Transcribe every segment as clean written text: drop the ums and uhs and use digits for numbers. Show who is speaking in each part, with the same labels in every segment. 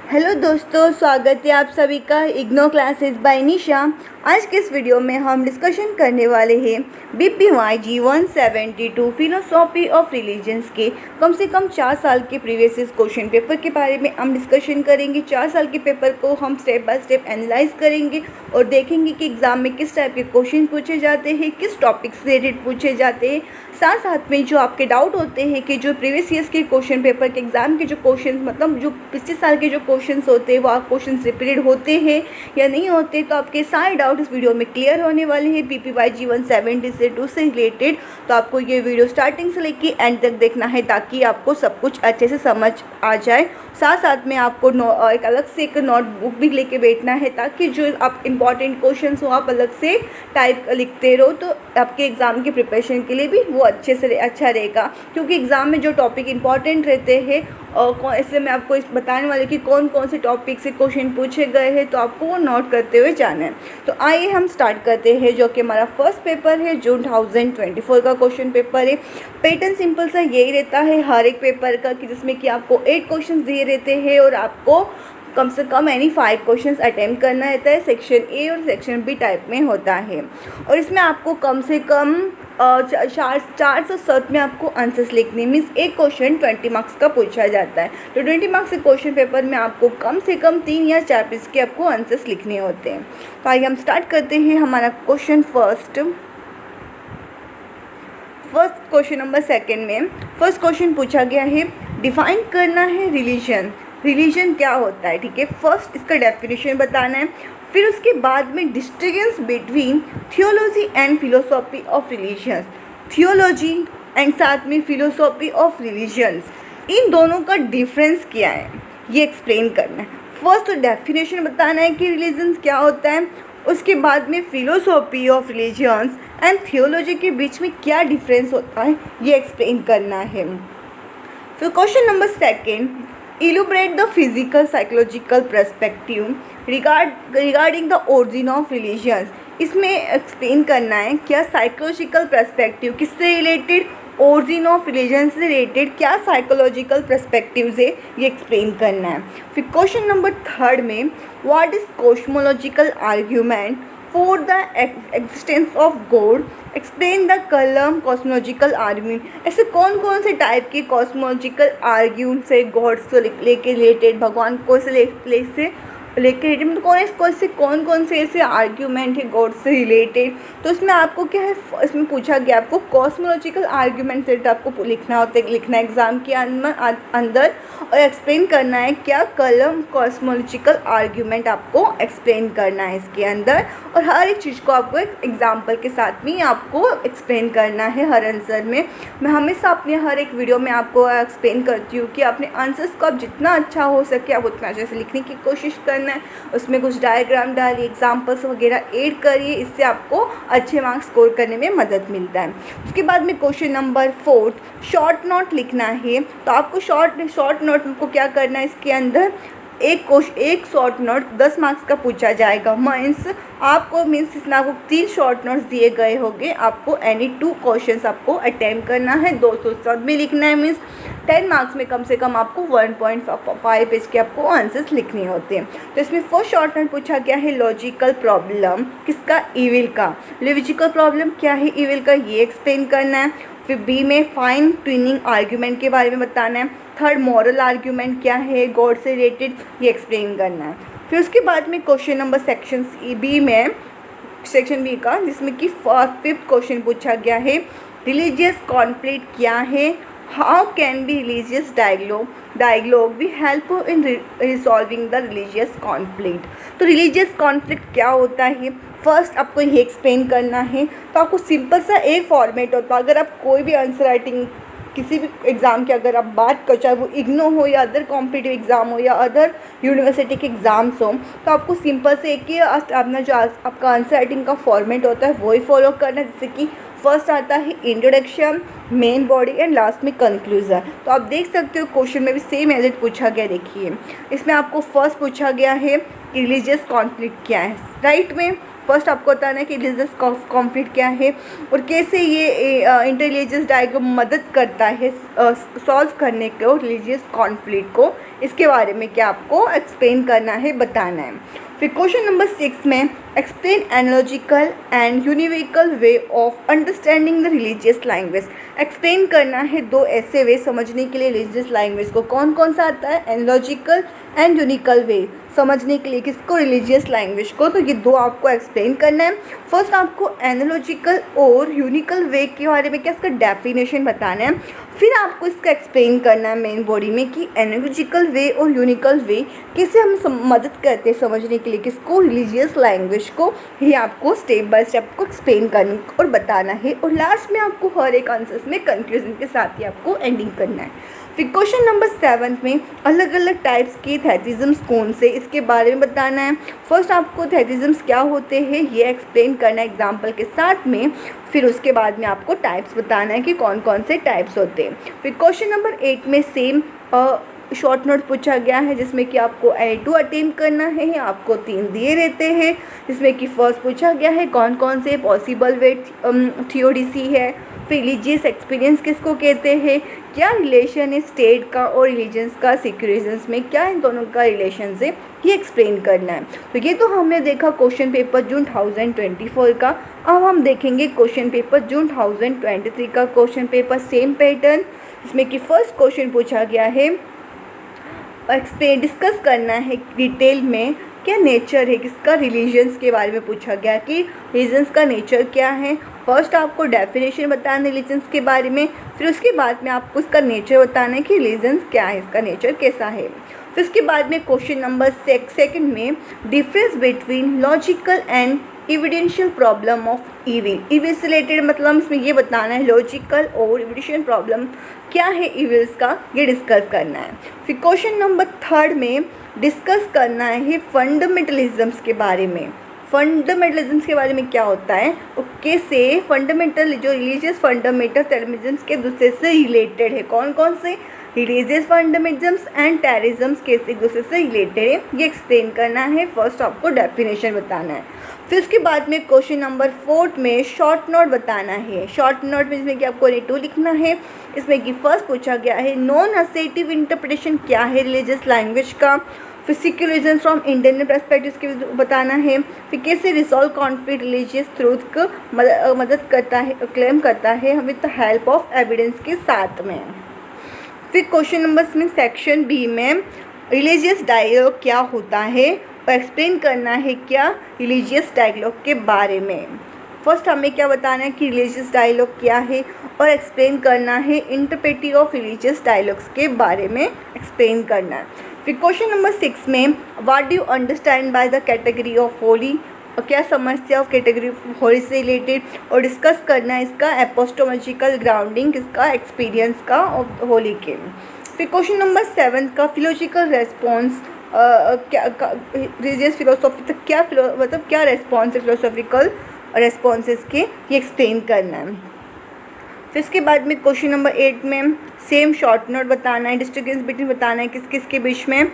Speaker 1: Hello दोस्तों, स्वागत है आप सभी का इग्नो क्लासेस बाय निशा। आज के इस वीडियो में हम डिस्कशन करने वाले हैं BPYG 172 फिलोसॉफी ऑफ रिलीजन्स के कम से कम 4 साल के प्रीवियस क्वेश्चन पेपर के बारे में हम डिस्कशन करेंगे। 4 साल के पेपर को हम स्टेप बाय स्टेप एनालाइज करेंगे और देखेंगे कि एग्ज़ाम में किस टाइप के क्वेश्चन पूछे जाते हैं, किस टॉपिक से रिलेटेड पूछे जाते हैं। साथ साथ में जो आपके डाउट होते हैं कि जो प्रीवियस ईयर्स के क्वेश्चन पेपर के एग्ज़ाम के जो क्वेश्चन मतलब जो पिछले साल के जो क्वेश्चंस होते हैं वो आप क्वेश्चंस रिपीटेड होते हैं या नहीं होते, तो आपके सारे डाउट इस वीडियो में क्लियर होने वाले हैं BPYG 172 से रिलेटेड। तो आपको ये वीडियो स्टार्टिंग से लेकर एंड तक देखना है ताकि आपको सब कुछ अच्छे से समझ आ जाए। साथ साथ में आपको एक अलग से एक नोटबुक भी लेके बैठना है ताकि जो आप इम्पॉर्टेंट क्वेश्चंस हो आप अलग से टाइप लिखते रहो, तो आपके एग्ज़ाम की प्रिपरेशन के लिए भी वो अच्छे से अच्छा रहेगा। क्योंकि एग्ज़ाम में जो टॉपिक इंपॉर्टेंट रहते हैं और इसलिए मैं आपको बताने वाली कि कौन कौन से टॉपिक से क्वेश्चन पूछे गए हैं, तो आपको वो नोट करते हुए जाना है। तो आइए हम स्टार्ट करते हैं, जो कि हमारा फर्स्ट पेपर है जून 2024 का क्वेश्चन पेपर है। पैटर्न सिंपल सा यही रहता है हर एक पेपर का कि जिसमें कि आपको 8 क्वेश्चन दिए रहते हैं और आपको कम से कम 5 क्वेश्चंस अटेम्प्ट करना रहता है। सेक्शन ए और सेक्शन बी टाइप में होता है और इसमें आपको कम से कम 407 में आपको आंसर्स लिखने मीन्स एक क्वेश्चन 20 मार्क्स का पूछा जाता है। तो 20 मार्क्स के क्वेश्चन पेपर में आपको कम से कम 3 या 4 पीस के आपको आंसर्स लिखने होते हैं। तो आइए हम स्टार्ट करते हैं हमारा question first question number second में फर्स्ट क्वेश्चन पूछा गया है, डिफाइन करना है रिलीजन क्या होता है। ठीक है, फर्स्ट इसका डेफिनेशन बताना है, फिर उसके बाद में distinction between theology and philosophy of religions, theology and साथ में फिलोसॉफी ऑफ रिलीजन्स, इन दोनों का डिफरेंस क्या है ये एक्सप्लेन करना है। फर्स्ट तो डेफिनेशन बताना है कि रिलीजन्स क्या होता है, उसके बाद में philosophy of religions and theology के बीच में क्या डिफरेंस होता है ये एक्सप्लेन करना है। फिर question number second, elaborate the physical psychological perspective regarding the origin of religions. इसमें एक्सप्लेन करना है क्या साइकोलॉजिकल पर्सपेक्टिव किससे रिलेटेड, ओरिजिन ऑफ रिलीजन से रिलेटेड क्या साइकोलॉजिकल पर्सपेक्टिव है ये एक्सप्लेन करना है। फिर क्वेश्चन नंबर थर्ड में what is cosmological argument for the existence of God, explain the kalam cosmological argument. ऐसे कौन कौन से टाइप के कॉस्मोलॉजिकल आर्ग्यूमेंट से गॉड से लेके रिलेटेड, भगवान को से लेके रिलेटेड कौन कौन से ऐसे आर्ग्यूमेंट है गॉड से रिलेटेड। तो इसमें आपको क्या है, इसमें पूछा गया आपको कॉस्मोलॉजिकल आर्ग्यूमेंट से आपको लिखना होता है, लिखना एग्जाम के अंदर और एक्सप्लेन करना है क्या कलम कॉस्मोलॉजिकल आर्ग्यूमेंट आपको एक्सप्लेन करना है इसके अंदर, और हर एक चीज़ को आपको एक एग्जाम्पल के साथ में आपको एक्सप्लेन करना है हर आंसर में। मैं हमेशा अपने हर एक वीडियो में आपको एक्सप्लेन करती हूँ कि अपने आंसर्स को आप जितना अच्छा हो सके आप उतना अच्छे से लिखने की कोशिश करना है, उसमें कुछ डायग्राम डालिए, एग्जाम्पल्स वगैरह ऐड करिए, इससे आपको अच्छे मार्क्स स्कोर करने में मदद मिलता है। उसके बाद में क्वेश्चन नंबर 4 शॉर्ट नोट लिखना है। तो आपको शॉर्ट नोट को क्या करना है, इसके अंदर एक शॉर्ट नोट 10 मार्क्स का पूछा जाएगा। मीन्स इसमें आपको 3 शॉर्ट नोट्स दिए गए होंगे, आपको एनी 2 क्वेश्चंस आपको अटेम्प्ट करना है, 200 में लिखना है। मीन्स 10 मार्क्स में कम से कम आपको 1.5 पेज के आपको आंसर्स लिखने होते हैं। तो इसमें फर्स्ट शॉर्ट नोट पूछा गया है लॉजिकल प्रॉब्लम किसका, इविल का। लॉजिकल प्रॉब्लम क्या है इविल का ये एक्सप्लेन करना है। फिर बी में फाइन ट्यूनिंग आर्ग्यूमेंट के बारे में बताना है। थर्ड मॉरल आर्ग्यूमेंट क्या है गॉड से रिलेटेड ये एक्सप्लेन करना है। फिर उसके बाद में क्वेश्चन नंबर सेक्शन बी का, जिसमें कि 5th क्वेश्चन पूछा गया है रिलीजियस कॉन्फ्लिक्ट क्या है, how can be religious dialogue भी help in resolving the religious conflict. तो रिलीजियस कॉन्फ्लिक्ट क्या होता है फर्स्ट आपको ये एक्सप्लेन करना है। तो आपको सिंपल सा एक फॉर्मेट होता है, अगर आप कोई भी आंसर राइटिंग किसी भी एग्ज़ाम की अगर आप बात करो, चाहे वो इग्नो हो या अदर कॉम्पिटिटिव एग्ज़ाम हो या अदर यूनिवर्सिटी के एग्ज़ाम्स हो, तो आपको सिंपल से एक ही अपना जो आपका आंसर राइटिंग का फॉर्मेट होता है वही फॉलो करना है। जैसे कि फर्स्ट आता है introduction, main body and last में कंक्लूजन। तो आप देख सकते हो क्वेश्चन में भी सेम एज इट पूछा गया। देखिए इसमें आपको फर्स्ट पूछा गया है रिलीजियस कॉन्फ्लिक्ट क्या है, राइट में फर्स्ट आपको बताना है कि रिलीजियस कॉन्फ्लिक्ट क्या है और कैसे ये इंटेलिजेंस डायग्राम मदद करता है सॉल्व करने को रिलीजियस कॉन्फ्लिक्ट को। इसके बारे में क्या आपको एक्सप्लेन करना है, बताना है। फिर क्वेश्चन नंबर 6 में explain analogical and universal way of understanding the religious language. Explain करना है दो ऐसे वे समझने के लिए रिलीजियस लैंग्वेज को। कौन कौन सा आता है? एनालॉजिकल एंड यूनिवर्सल वे समझने के लिए किसको? रिलीजियस लैंग्वेज को। तो ये दो आपको एक्सप्लेन करना है। फर्स्ट आपको एनालॉजिकल और यूनिवर्सल वे के बारे में क्या इसका डेफिनेशन बताना है, फिर आपको इसका एक्सप्लेन करना है मेन बॉडी में कि एनालॉजिकल वे और यूनिवर्सल वे कैसे हम मदद करते हैं समझने के लिए किसको? रिलीजियस लैंग्वेज को। ये आपको स्टेप बाय स्टेप को एक्सप्लेन करना और बताना है और लास्ट में आपको हर एक आंसर्स में कंक्लूजन के साथ ही आपको एंडिंग करना है। फिर क्वेश्चन नंबर 7 में अलग अलग टाइप्स के थेटिज्म्स कौन से, इसके बारे में बताना है। फर्स्ट आपको थेटिज्म्स क्या होते हैं ये एक्सप्लेन करना है एग्जाम्पल के साथ में, फिर उसके बाद में आपको टाइप्स बताना है कि कौन कौन से टाइप्स होते हैं। फिर क्वेश्चन नंबर 8 में सेम शॉर्ट नोट पूछा गया है जिसमें कि आपको A2 अटेम्प्ट करना है। आपको 3 दिए रहते हैं जिसमें कि फर्स्ट पूछा गया है कौन कौन से पॉसिबल वे थियोरीसी है, फिर रिलीजियस एक्सपीरियंस किसको कहते हैं, क्या रिलेशन है स्टेट का और रिलीजन्स का सिक्योरिजन्स में, क्या इन दोनों का रिलेशन है ये एक्सप्लेन करना है। तो ये तो हमने देखा क्वेश्चन पेपर जून 2024 का। अब हम देखेंगे क्वेश्चन पेपर जून 2023 का क्वेश्चन पेपर, सेम पैटर्न जिसमें कि फर्स्ट क्वेश्चन पूछा गया है एक्सप्लेन डिस्कस करना है डिटेल में क्या नेचर है किसका? रिलीजन्स के बारे में पूछा गया कि रिलीजन्स का नेचर क्या है। फर्स्ट आपको डेफिनेशन बताना है रिलीजन्स के बारे में, फिर उसके बाद में आपको इसका नेचर बताना है कि रिलीजन्स क्या है, इसका नेचर कैसा है। फिर उसके बाद में क्वेश्चन नंबर 2 में difference between logical and evidential problem of evil. Evil से रिलेटेड मतलब इसमें ये बताना है लॉजिकल और एविडेंशियल प्रॉब्लम क्या है इविल्स का, ये डिस्कस करना है। फिर क्वेश्चन नंबर 3 में डिस्कस करना है फंडामेंटलिज्म्स के बारे में। फंडामेंटलिज्म्स के बारे में क्या होता है और कैसे फंडामेंटल जो रिलीजियस फंडामेंटलिज्म्स के दूसरे से रिलेटेड है, कौन कौन से रिलीजियस फंडामेंटलिज्म्स एंड टेररिज्म्स कैसे एक दूसरे से रिलेटेड है ये एक्सप्लेन करना है। फर्स्ट आपको डेफिनेशन बताना है। फिर उसके बाद में क्वेश्चन नंबर 4 में शॉर्ट नोट बताना है। शॉर्ट नोट में इसमें कि आपको A2 लिखना है। इसमें कि फर्स्ट पूछा गया है नॉन असेटिव इंटरप्रिटेशन क्या है रिलीजियस लैंग्वेज का, फिर सिक्योरिजन फ्रॉम इंटरनल पर्सपेक्टिव के बताना है, फिर कैसे रिजॉल्व कॉन्फ्लिक्ट रिलीजियस ट्रूथ को मदद करता है, क्लेम करता है with the help of evidence के साथ में। फिर क्वेश्चन नंबर में सेक्शन बी में रिलीजियस डायलॉग क्या होता है और एक्सप्लेन करना है क्या रिलीजियस डायलॉग के बारे में। फर्स्ट हमें क्या बताना है कि रिलीजियस डायलॉग क्या है और एक्सप्लेन करना है इंटरप्रेटिव ऑफ रिलीजियस डायलॉग्स के बारे में एक्सप्लेन करना है। फिर क्वेश्चन नंबर 6 में what do you understand by the category of Holi, और क्या समझते हैं ऑफ कैटेगरी ऑफ होली से रिलेटेड और डिस्कस करना है इसका एपोस्टोलॉजिकल ग्राउंडिंग किसका एक्सपीरियंस का ऑफ होली के। फिर क्वेश्चन नंबर 7 का फिलोसॉफिकल रेस्पॉन्स क्या रिलीजियस फिलोसॉफी तक क्या मतलब क्या रेस्पॉन्स है फिलोसॉफिकल रेस्पॉन्सेस के ये एक्सप्लेन करना है। फिर इसके बाद में क्वेश्चन नंबर 8 में सेम शॉर्ट नोट बताना है, डिस्टिंग्विश बिटवीन बताना है किस किस के बीच में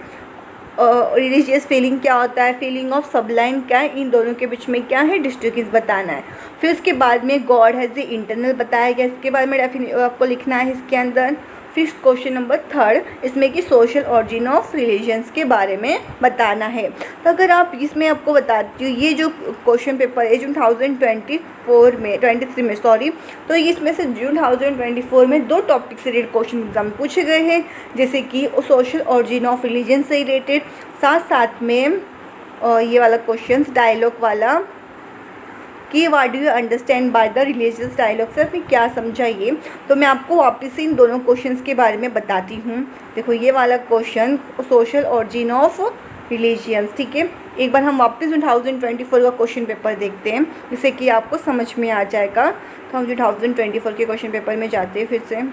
Speaker 1: रिलीजियस फीलिंग क्या होता है, फीलिंग ऑफ सबलाइन क्या है, इन दोनों के बीच में क्या है डिस्टिंग्विश बताना है। फिर उसके बाद में गॉड हैज़ द इंटरनल बताया गया, इसके बाद में आपको लिखना है इसके अंदर। फिर क्वेश्चन नंबर 3 इसमें कि सोशल ऑरिजिन ऑफ रिलीजन्स के बारे में बताना है। तो अगर आप इसमें आपको बताती हूँ ये जो क्वेश्चन पेपर है जून 2023 में तो इसमें से जून 2024 में 2 टॉपिक से रिलेटेड क्वेश्चन एग्जाम पूछे गए हैं, जैसे कि सोशल ऑरिजिन ऑफ रिलीजन से रिलेटेड, साथ में ये वाला क्वेश्चन डायलॉग वाला कि what do you understand by the religious dialogue से आपने क्या समझा ये। तो मैं आपको वापस से इन दोनों क्वेश्चंस के बारे में बताती हूँ। देखो ये वाला question social origin of religions, ठीक है। एक बार हम वापस 2024 का क्वेश्चन पेपर देखते हैं जिससे कि आपको समझ में आ जाएगा। तो हम 2024 के क्वेश्चन पेपर में जाते हैं फिर से।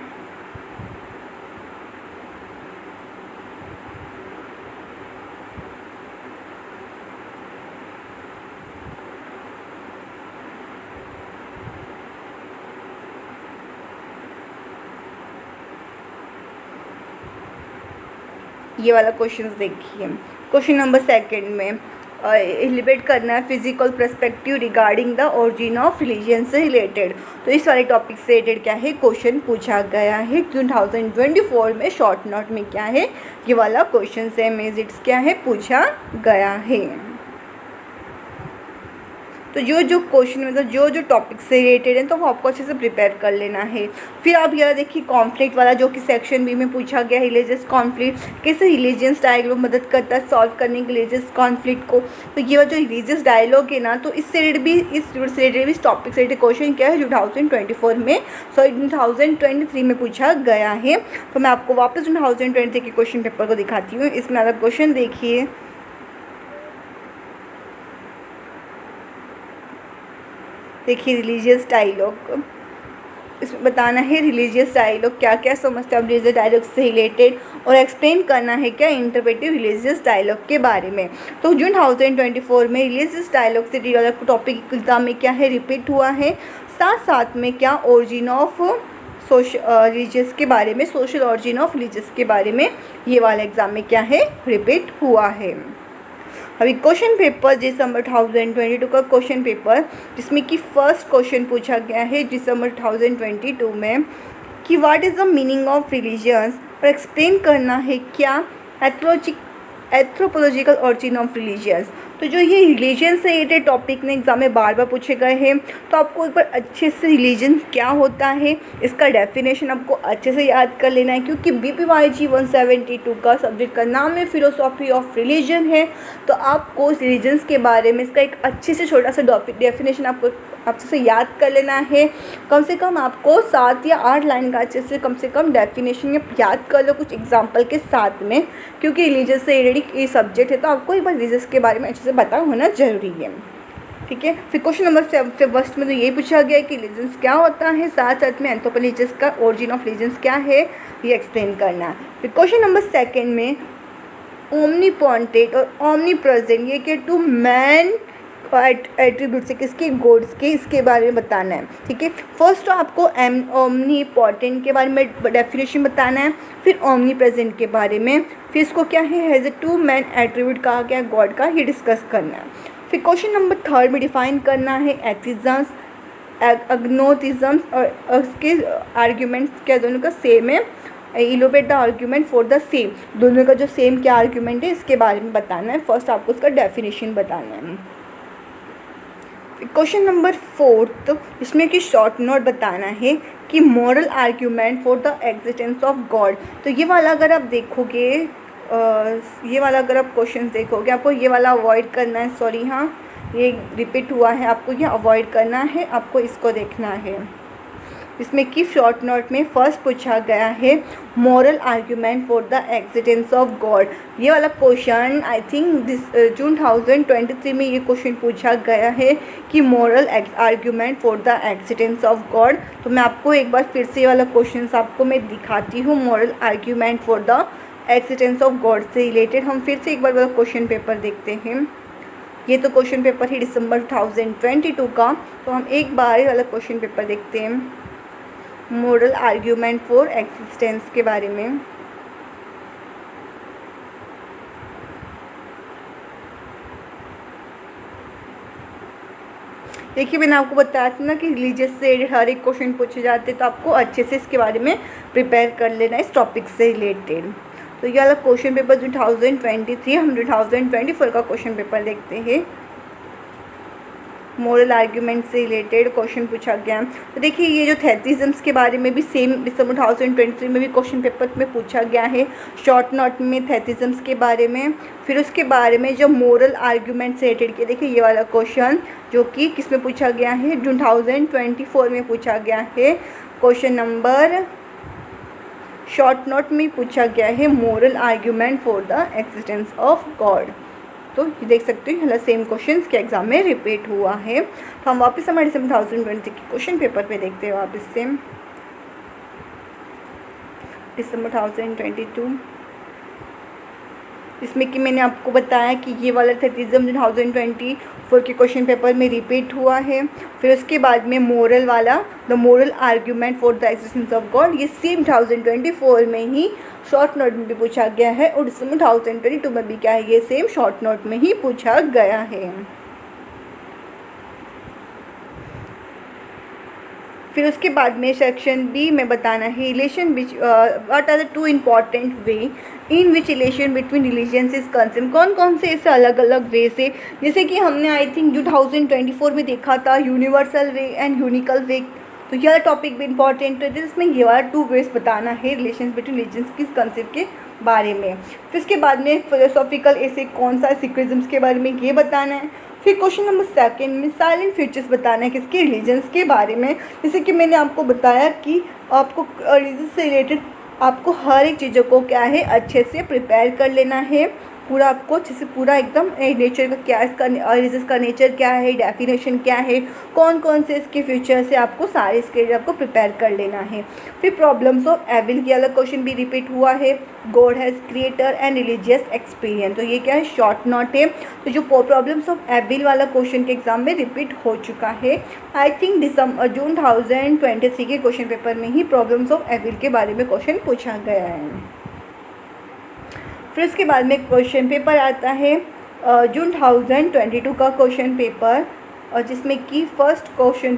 Speaker 1: ये वाला क्वेश्चन देखिए, क्वेश्चन नंबर 2 में एलिब्रेट करना है physical perspective regarding the origin of religion से रिलेटेड। तो इस वाले टॉपिक से रिलेटेड क्या है क्वेश्चन पूछा गया है 2024 में शॉर्ट नोट में क्या है ये वाला क्वेश्चन सेम एज इट्स क्या है पूछा गया है। तो जो क्वेश्चन मतलब जो टॉपिक से रिलेटेड है तो वो आपको अच्छे से प्रिपेयर कर लेना है। फिर आप यह देखिए कॉन्फ्लिक्ट वाला जो कि सेक्शन बी में पूछा गया रिलीजियस कॉन्फ्लिक्ट, कैसे रिलीजियस डायलॉग मदद करता है सॉल्व करने के रिलीजियस कॉन्फ्लिक्ट को। तो ये जो रिलीजियस डायलॉग है ना तो इससे रिलेटेड भी इस टॉपिक से रिलेटेड क्वेश्चन क्या है 2024 में 2023 में पूछा गया है। तो मैं आपको वापस 2023 के क्वेश्चन पेपर को दिखाती हूँ। इसमें अलग क्वेश्चन देखिए, रिलीजियस डायलॉग, इसमें बताना है रिलीजियस डायलॉग क्या क्या समझते हैं आप रिलीजियस डायलॉग से रिलेटेड और एक्सप्लेन करना है क्या इंटरप्रेटिव रिलीजियस डायलॉग के बारे में। तो जून 2024 में रिलीजियस डायलॉग से रिलेटेड टॉपिक एग्जाम में क्या है रिपीट हुआ है, साथ साथ में क्या ओरिजिन ऑफ रिलीजियस के बारे में, सोशल ओरिजिन ऑफ रिलीजियस के बारे में ये वाला एग्जाम में क्या है रिपीट हुआ है। अभी क्वेश्चन पेपर दिसंबर 2022 का क्वेश्चन पेपर जिसमें कि फर्स्ट क्वेश्चन पूछा गया है दिसंबर 2022 में कि what is the meaning of religions और एक्सप्लेन करना है क्या एथ्रोपोलॉजिकल ओरिजिन ऑफ रिलीजियंस। तो जो ये रिलीजन से रिलेटेड टॉपिक ने एग्जाम में बार बार पूछे गए हैं तो आपको एक बार अच्छे से रिलीजन क्या होता है इसका डेफिनेशन आपको अच्छे से याद कर लेना है, क्योंकि BPYG 172 का सब्जेक्ट का नाम है फिलोसॉफी ऑफ रिलीजन है। तो आपको रिलीजन्स के बारे में इसका एक अच्छे से छोटा सा डेफिनेशन आपको अच्छे से याद कर लेना है। कम से कम आपको 7 या 8 लाइन का अच्छे से कम डेफिनेशन याद कर लो कुछ एग्जाम्पल के साथ में, क्योंकि रिलीजियस से रिलेटेड ये सब्जेक्ट है तो आपको एक बार रिलीजियस के बारे में अच्छे से पता होना जरूरी है। ठीक है, फिर क्वेश्चन नंबर फर्स्ट में तो यही पूछा गया कि रिलीजन्स क्या होता है, साथ साथ में एंथ्रोपोलॉजिस्ट का ओरिजिन ऑफ रिलीजन्स क्या है ये एक्सप्लेन करना है। फिर क्वेश्चन नंबर सेकेंड में ओमनीपोटेंट और ओमनी प्रेजेंट ये क्या टू मैन एट्रीब्यूट्स है किसके, गॉड्स के, इसके बारे में बताना है। ठीक है, फर्स्ट तो आपको ओमनीपोटेंट के बारे में डेफिनेशन बताना है, फिर ओमनी प्रेजेंट के बारे में, फिर इसको क्या है has a human attribute कहा गया गॉड का, ये डिस्कस करना है। फिर क्वेश्चन नंबर थर्ड में डिफाइन करना है एथिज्म्स अग्नोटिज्म्स और उसके आर्ग्यूमेंट्स क्या दोनों का सेम है, elaborate the argument for the same, दोनों का जो सेम क्या आर्ग्यूमेंट है इसके बारे में बताना है। फर्स्ट आपको उसका डेफिनेशन बताना है। क्वेश्चन नंबर फोर्थ इसमें कि शॉर्ट नोट बताना है कि moral argument for the existence of God. तो ये वाला अगर आप देखोगे ये वाला अगर आप क्वेश्चन देखोगे आपको ये वाला अवॉइड करना है, सॉरी हाँ ये रिपीट हुआ है, आपको ये अवॉइड करना है, आपको इसको देखना है। इसमें कि शॉर्ट नोट में फर्स्ट पूछा गया है moral argument for the existence of God. ये वाला क्वेश्चन आई थिंक जून 2023 में ये क्वेश्चन पूछा गया है कि moral argument for the existence of God. तो मैं आपको एक बार फिर से ये वाला क्वेश्चन आपको मैं दिखाती हूँ, moral argument for the existence of God से रिलेटेड। हम फिर से एक बार वाला क्वेश्चन पेपर देखते हैं। ये तो क्वेश्चन पेपर है दिसंबर 2022 का, तो हम एक बार ये वाला क्वेश्चन पेपर देखते हैं मॉरल आर्ग्यूमेंट फॉर एग्जिस्टेंस के बारे में। देखिए मैंने आपको बताया था ना कि रिलीजियस से हर एक क्वेश्चन पूछे जाते तो आपको अच्छे से इसके बारे में प्रिपेयर कर लेना इस टॉपिक से रिलेटेड। तो ये वाला क्वेश्चन पेपर 2023 हम 2024 का क्वेश्चन पेपर देखते हैं, मॉरल आर्ग्यूमेंट से रिलेटेड क्वेश्चन पूछा गया। तो देखिए ये जो थेटिज्म्स के बारे में भी सेम दिसंबर 2023 में भी क्वेश्चन पेपर में पूछा गया है शॉर्ट नोट में थेटिज्म्स के बारे में। फिर उसके बारे में जो मॉरल आर्ग्यूमेंट से रिलेटेड के देखिए ये वाला क्वेश्चन जो कि किस में पूछा गया है 2024 में पूछा गया है, क्वेश्चन नंबर शॉर्ट नोट में पूछा गया है moral argument for the existence of God. तो ये देख सकते हो सेम क्वेश्चन के एग्जाम में रिपीट हुआ है। तो हम वापस हमारे दिसंबर 2020 के क्वेश्चन पेपर पे देखते हैं वापस से दिसंबर 2022। जिसमें कि मैंने आपको बताया कि ये वाला एस्थेटिज्म 2024 के क्वेश्चन पेपर में रिपीट हुआ है। फिर उसके बाद में मोरल वाला, the moral argument for the existence of God, ये सेम 2024 में ही शॉर्ट नोट में भी पूछा गया है और इसमें 2022 में भी क्या है, ये सेम शॉर्ट नोट में ही पूछा गया है। फिर उसके बाद में सेक्शन बी में बताना है relation which what are the two important way in which relation between religions is concern. कौन कौन से ऐसे अलग अलग वे से, जैसे कि हमने आई थिंक 2024 में देखा था यूनिवर्सल वे एंड यूनिकल वे, तो यह टॉपिक भी इंपॉर्टेंट है। जिसमें ये वाला 2 वेज बताना है रिलेशन बिटवीन रिलीजन्स किस कंसेप्ट के बारे में। फिर उसके बाद में फिलोसॉफिकल ऐसे कौन सा सिक्रिज्म्स के बारे में ये बताना है। फिर क्वेश्चन नंबर 2 में साइलेंट फ्यूचर्स बताना है किसके, रिलीजन्स के बारे में। जैसे कि मैंने आपको बताया कि आपको रिलीजन से रिलेटेड आपको हर एक चीज़ों को क्या है अच्छे से प्रिपेयर कर लेना है, पूरा आपको अच्छे से पूरा एकदम नेचर का क्या इसका रिलीजन का नेचर क्या है, डेफिनेशन क्या है, कौन कौन से इसके फ्यूचर्स है, आपको सारे इसके आपको प्रिपेयर कर लेना है। फिर प्रॉब्लम्स ऑफ एविल की अलग क्वेश्चन भी रिपीट हुआ है, God has creator and religious experience, तो ये क्या है शॉर्ट नोट है। तो जो प्रॉब्लम्स ऑफ एविल वाला क्वेश्चन के एग्जाम में रिपीट हो चुका है, आई थिंक जून 2023 के क्वेश्चन पेपर में ही प्रॉब्लम्स ऑफ एविल के बारे में क्वेश्चन पूछा गया है। फिर उसके बाद में क्वेश्चन पेपर आता है जून 2022 का क्वेश्चन पेपर, और जिसमें कि फर्स्ट क्वेश्चन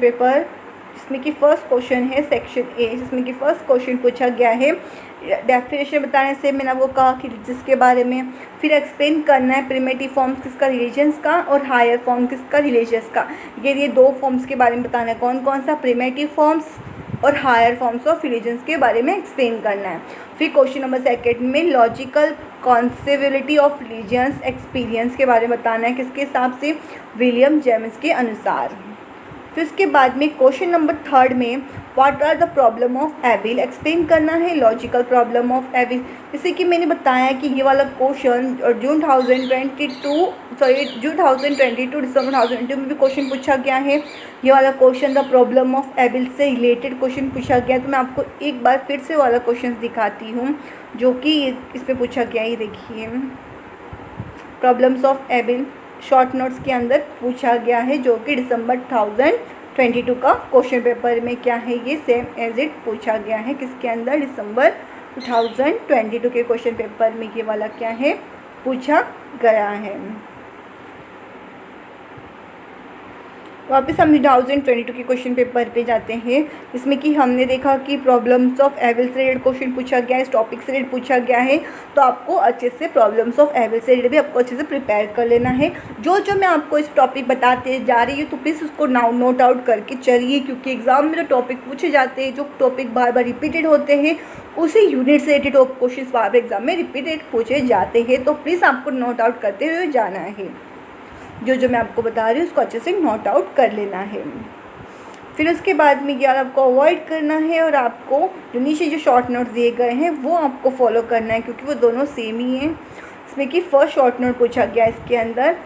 Speaker 1: है सेक्शन ए, जिसमें कि फर्स्ट क्वेश्चन पूछा गया है डेफिनेशन बताने से मैंने आपको कहा कि जिसके बारे में। फिर एक्सप्लेन करना है प्रिमेटिव फॉर्म्स किसका, रिलीजन्स का, और हायर फॉर्म किसका, रिलीजियस का। ये 2 फॉर्म्स के बारे में बताना है, कौन कौन सा, प्रिमेटिव फॉर्म्स और हायर फॉर्म्स ऑफ रिलीजन्स के बारे में एक्सप्लेन करना है। फिर क्वेश्चन नंबर 2 में लॉजिकल कॉन्सेबिलिटी ऑफ रिलीजियस एक्सपीरियंस के बारे में बताना है किसके हिसाब से, विलियम जेम्स के अनुसार। फिर उसके बाद में क्वेश्चन नंबर 3 में what are the problem of evil explain करना है, लॉजिकल प्रॉब्लम ऑफ एविल। जैसे कि मैंने बताया कि ये वाला क्वेश्चन जून 2022 दिसंबर 2022 में भी क्वेश्चन पूछा गया है। ये वाला question the problem of evil से रिलेटेड क्वेश्चन पूछा गया, तो मैं आपको एक बार फिर से वाला क्वेश्चन दिखाती हूँ जो कि इस पर पूछा गया। ये देखिए problems of evil short notes के अंदर पूछा गया है, जो कि दिसंबर 2022 का क्वेश्चन पेपर में क्या है, ये सेम एज इट पूछा गया है किसके अंदर, दिसंबर 2022 के क्वेश्चन पेपर में ये वाला क्या है पूछा गया है। वापस हम 2022 के क्वेश्चन पेपर पे जाते हैं, जिसमें कि हमने देखा कि प्रॉब्लम्स ऑफ एविल से रिलेटेड क्वेश्चन पूछा गया है, इस टॉपिक से रिलेटेड पूछा गया है। तो आपको अच्छे से प्रॉब्लम्स ऑफ एविल से रिलेटेड भी आपको अच्छे से प्रिपेयर कर लेना है। जो मैं आपको इस टॉपिक बताते जा रही हूँ, तो प्लीज़ उसको नोट आउट करके चलिए, क्योंकि एग्जाम में जो टॉपिक पूछे जाते हैं, जो टॉपिक बार बार रिपीटेड होते हैं, उसी यूनिट से रिलेटेड क्वेश्चन बार बार एग्जाम में रिपीटेड पूछे जाते हैं। तो प्लीज़ आपको नोट आउट करते हुए जाना है, जो मैं आपको बता रही हूँ उसको अच्छे से नोट आउट कर लेना है। फिर उसके बाद में यार आपको अवॉइड करना है, और आपको जो नीचे जो शॉर्ट नोट दिए गए हैं वो आपको फॉलो करना है, क्योंकि वो दोनों सेम ही हैं। इसमें कि फर्स्ट शॉर्ट नोट पूछा गया इसके अंदर,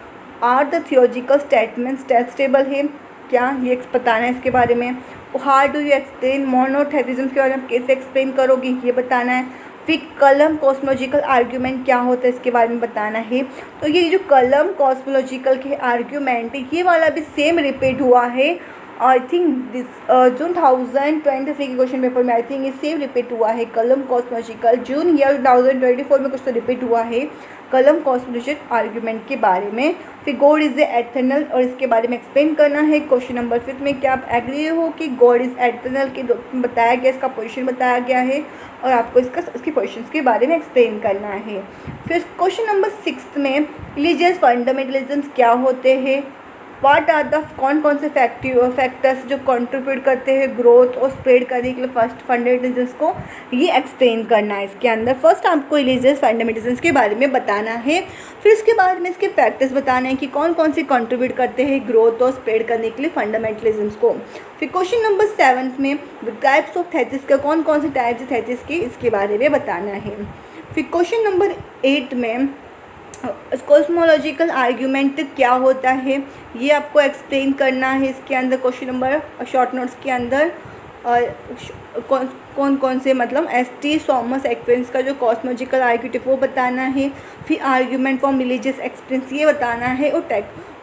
Speaker 1: are the theological statements testable है क्या, ये बताना है इसके बारे में। How do you explain monotheism के बारे में कैसे एक्सप्लेन करोगे, ये बताना है। फिर कलम कॉस्मोलॉजिकल आर्ग्यूमेंट क्या होता है इसके बारे में बताना है। तो ये जो कलम कॉस्मोलॉजिकल के आर्ग्यूमेंट है, ये वाला भी सेम रिपीट हुआ है आई थिंक जून 2023 के क्वेश्चन पेपर में। आई थिंक ये सेम रिपीट हुआ है कलम कॉस्मोलॉजिकल, जून ईयर 2024 में कुछ तो रिपीट हुआ है कलम कॉस्मोलॉजिकल आर्ग्यूमेंट के बारे में। फिर गॉड इज़ एथर्नल, और इसके बारे में एक्सप्लेन करना है। क्वेश्चन नंबर 5 में क्या आप एग्री हो कि गॉड इज़ एथर्नल के बताया गया, इसका पोजीशन बताया गया है, और आपको इसके पोजीशंस के बारे में एक्सप्लेन करना है। फिर क्वेश्चन नंबर 6 में रिलीजियस फंडामेंटलिज्म्स क्या होते हैं, व्हाट आर द कौन से फैक्टर्स जो कंट्रीब्यूट करते हैं ग्रोथ और स्प्रेड करने के लिए फर्स्ट फंडामेंटलिज्म्स को, ये एक्सप्लेन करना है इसके अंदर। फर्स्ट आपको रिलीजियस फंडामेंटलिज्म्स के बारे में बताना है, फिर उसके बाद में इसके फैक्टर्स बताने हैं कि कौन से कंट्रीब्यूट करते हैं ग्रोथ और स्प्रेड करने के लिए फंडामेंटलिज्म्स को। फिर क्वेश्चन नंबर 7 में टाइप्स ऑफ थेसिस का कौन से टाइप्स थेसिस के इसके बारे में बताना है। फिर क्वेश्चन नंबर 8 में कॉस्मोलॉजिकल आर्ग्यूमेंट क्या होता है, ये आपको एक्सप्लेन करना है इसके अंदर क्वेश्चन नंबर शॉर्ट नोट्स के अंदर। और कौन कौन से मतलब एस.टी. थॉमस एक्विन्स का जो कॉस्मोलॉजिकल आर्ग्यूमेंट वो बताना है, फिर आर्ग्यूमेंट फ्रॉम रिलीजियस एक्सपीरियंस ये बताना है, और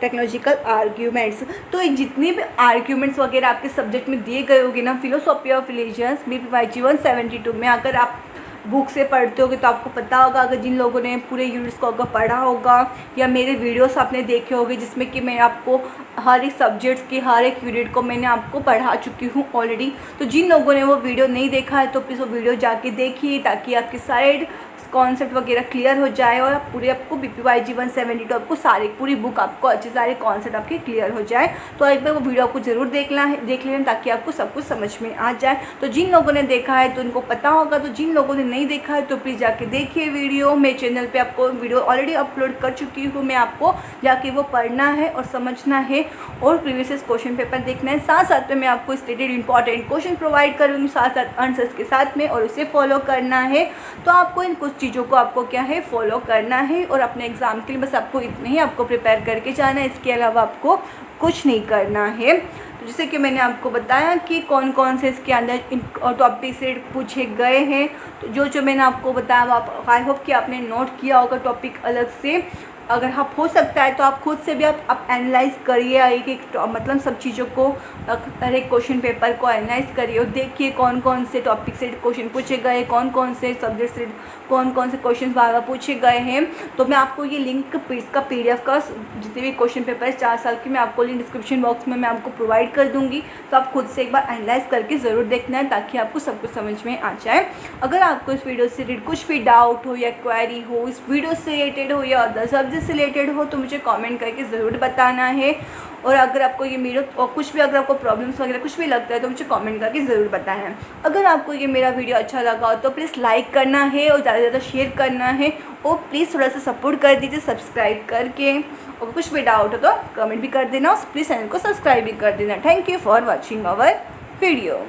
Speaker 1: टेक्नोलॉजिकल आर्ग्यूमेंट्स। तो ये जितने भी आर्ग्यूमेंट्स वगैरह आपके सब्जेक्ट में दिए गए होंगे ना, फिलोसॉफी ऑफ रिलीजन्स BPYG 172 में अगर आप बुक से पढ़ते होगे तो आपको पता होगा, अगर जिन लोगों ने पूरे यूनिट्स को अगर पढ़ा होगा या मेरे वीडियोस आपने देखे होंगे जिसमें कि मैं आपको हर एक सब्जेक्ट्स की हर एक यूनिट को मैंने आपको पढ़ा चुकी हूँ ऑलरेडी। तो जिन लोगों ने वो वीडियो नहीं देखा है तो प्लीज़ वो वीडियो जाके देखिए, ताकि आपके सारे कॉन्सेप्ट वगैरह क्लियर हो जाए और पूरे आपको BPYG 172 आपको सारी पूरी बुक आपको अच्छे सारे कॉन्सेप्ट आपके क्लियर हो जाए। तो एक बार वो वीडियो आपको ज़रूर देख लेना ताकि आपको सब कुछ समझ में आ जाए। तो जिन लोगों ने देखा है तो उनको पता होगा, तो जिन लोगों ने नहीं देखा है तो प्लीज़ जाके देखिए वीडियो। मेरे चैनल पर आपको वीडियो ऑलरेडी अपलोड कर चुकी हूँ, मैं आपको जाके वो पढ़ना है और समझना है और प्रीवियस क्वेश्चन पेपर देखना है। साथ साथ में मैं आपको स्टेटेड इंपॉर्टेंट क्वेश्चन प्रोवाइड करूँगी साथ साथ आंसर्स के साथ में, और उसे फॉलो करना है। तो आपको इन कुछ चीज़ों को आपको क्या है फॉलो करना है, और अपने एग्ज़ाम के लिए बस आपको इतने ही आपको प्रिपेयर करके जाना है, इसके अलावा आपको कुछ नहीं करना है। तो जैसे कि मैंने आपको बताया कि कौन कौन से इसके अंदर टॉपिक से पूछे गए हैं, तो जो मैंने आपको बताया वो आप आई होप कि आपने नोट किया होगा टॉपिक अलग से। अगर आप हो सकता है तो आप खुद से भी आप एनालाइज करिए एक मतलब सब चीज़ों को, हर एक क्वेश्चन पेपर को एनालाइज करिए और देखिए कौन कौन से टॉपिक से क्वेश्चन पूछे गए, कौन कौन से सब्जेक्ट से कौन कौन से क्वेश्चन बार बार पूछे गए हैं। तो मैं आपको ये लिंक इसका PDF का जितने भी क्वेश्चन पेपर 4 साल की मैं आपको लिंक डिस्क्रिप्शन बॉक्स में मैं आपको प्रोवाइड कर दूँगी। तो आप खुद से एक बार एनालाइज करके ज़रूर देखना है ताकि आपको सब कुछ समझ में आ जाए। अगर आपको इस वीडियो से कुछ भी डाउट हो या क्वेरी हो, इस वीडियो से रिलेटेड हो या अदर सब्जेक्ट से रिलेटेड हो, तो मुझे कमेंट करके ज़रूर बताना है। और अगर आपको ये मेरा और कुछ भी अगर आपको प्रॉब्लम्स वगैरह कुछ भी लगता है तो मुझे कमेंट करके ज़रूर बताना है। अगर आपको ये मेरा वीडियो अच्छा लगा हो तो प्लीज़ लाइक करना है और ज़्यादा से ज़्यादा शेयर करना है, और प्लीज़ थोड़ा सा सपोर्ट कर दीजिए सब्सक्राइब करके। और कुछ भी डाउट हो तो कमेंट भी कर देना और प्लीज़ चैनल को सब्सक्राइब भी कर देना। Thank you for watching our video.